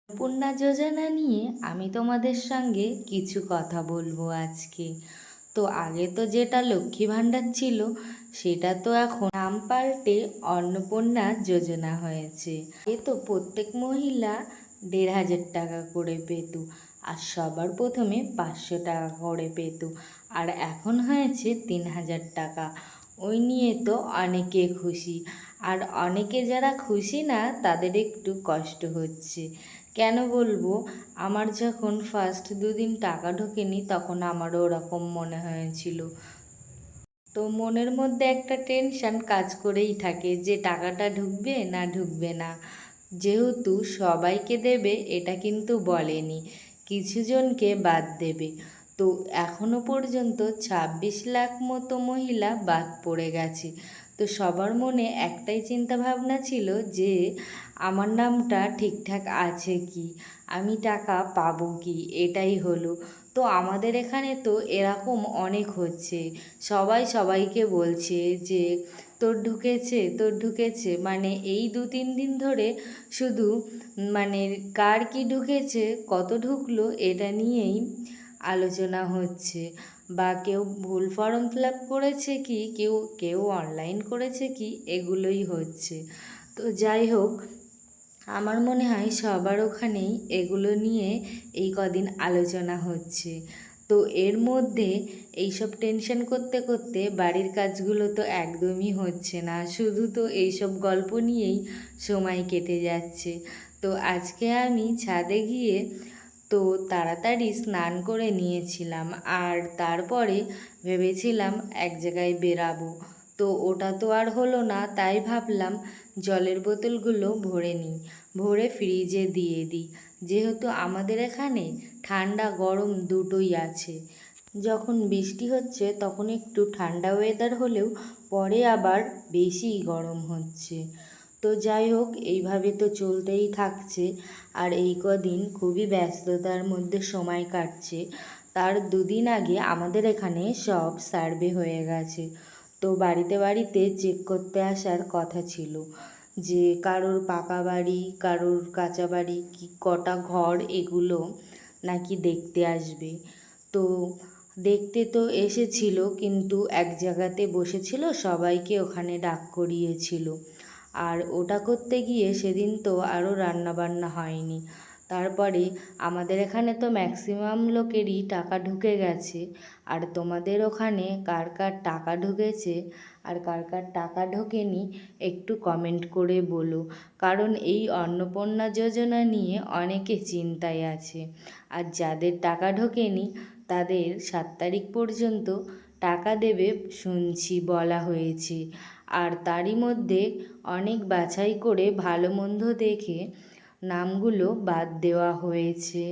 অন্নপূর্ণা যোজনা নিয়ে আমি তোমাদের সঙ্গে কিছু কথা বলবো আজকে। তো আগে তো যেটা লক্ষ্মী ভাণ্ডার ছিল সেটা তো এখন নাম পাল্টে অন্নপূর্ণা যোজনা হয়েছে। এ তো প্রত্যেক মহিলা ১,৫০০ টাকা করে পেত, আর সবার প্রথমে ৫০০ টাকা করে পেত, আর এখন হয়েছে ৩,০০০ টাকা। ওই নিয়ে তো অনেকে খুশি, আর অনেকে যারা খুশি না তাদের একটু কষ্ট হচ্ছে। কেন বলবো, আমার যখন ফার্স্ট দুদিন টাকা ঢোকেনি তখন আমারও ওরকম মনে হয়েছিল। তো মনের মধ্যে একটা টেনশন কাজ করেই থাকে যে টাকাটা ঢুকবে না ঢুকবে না। যেহেতু সবাইকে দেবে এটা কিন্তু বলেনি, কিছু জনকে বাদ দেবে। তো এখনো পর্যন্ত ২৬ লাখ মতো মহিলা বাদ পড়ে গেছে। তো সবার মনে একটাই চিন্তা ভাবনা ছিল যে আমার নামটা ঠিকঠাক আছে কি, আমি টাকা পাবো কি, এটাই হলো। তো আমাদের এখানে তো এরকম অনেক হচ্ছে, সবাই সবাইকে বলছে যে তোর ঢুকেছে তোর ঢুকেছে, মানে এই ২-৩ দিন ধরে শুধু মানে কার কি ঢুকেছে, কত ঢুকলো এটা নিয়েই আলোচনা হচ্ছে। বা কেউ ভুল ফর্ম ফিল আপ করেছে কি, কেউ কেউ অনলাইন করেছে কি, এগুলোই হচ্ছে। তো যাই হোক, আমার মনে হয় সবার ওখানেই এগুলো নিয়ে এই কদিন আলোচনা হচ্ছে। তো এর মধ্যে এইসব টেনশন করতে করতে বাড়ির কাজগুলো তো একদমই হচ্ছে না, শুধু তো এইসব গল্প নিয়েই সময় কেটে যাচ্ছে। তো আজকে আমি ছাদে গিয়ে তো তাড়াতাড়ি স্নান করে নিয়েছিলাম, আর তারপরে ভেবেছিলাম এক জায়গায় বেরাবো। তো ওটা তো আর হলো না, তাই ভাবলাম জলের বোতলগুলো ভরে নিই, ভরে ফ্রিজে দিয়ে দিই। যেহেতু আমাদের এখানে ঠান্ডা গরম দুটোই আছে। যখন বৃষ্টি হচ্ছে তখন একটু ঠান্ডা ওয়েদার হলেও পরে আবার বেশিই গরম হচ্ছে। তো যাই হোক, এইভাবে তো চলতেই থাকছে। আর এই কদিন খুবই ব্যস্ততার মধ্যে সময় কাটছে। তার ২ দিন আগে আমাদের এখানে সব সার্ভে হয়ে গেছে। তো বাড়িতে বাড়িতে চেক করতে আসার কথা ছিল যে কারোর পাকা বাড়ি, কারোর কাঁচা বাড়ি, কি কটা ঘর, এগুলো নাকি দেখতে আসবে। তো দেখতে তো এসেছিল, কিন্তু এক জায়গাতে বসেছিল, সবাইকে ওখানে ডাক করিয়েছিল। আর ওটা করতে গিয়ে সেদিন তো আরও রান্নাবান্না হয়নি। তারপরে আমাদের এখানে তো ম্যাক্সিমাম লোকেরই টাকা ঢুকে গেছে। আর তোমাদের ওখানে কার কার টাকা ঢুকেছে আর কার কার টাকা ঢোকেনি একটু কমেন্ট করে বলো, কারণ এই অন্নপূর্ণা যোজনা নিয়ে অনেকে চিন্তায় আছে। আর যাদের টাকা ঢোকেনি তাদের ৭ তারিখ পর্যন্ত টাকা দেবে শুনছি, বলা হয়েছে। আর তারই মধ্যে অনেক বাছাই করে ভালো মন্দ দেখে নামগুলো বাদ দেওয়া হয়েছে।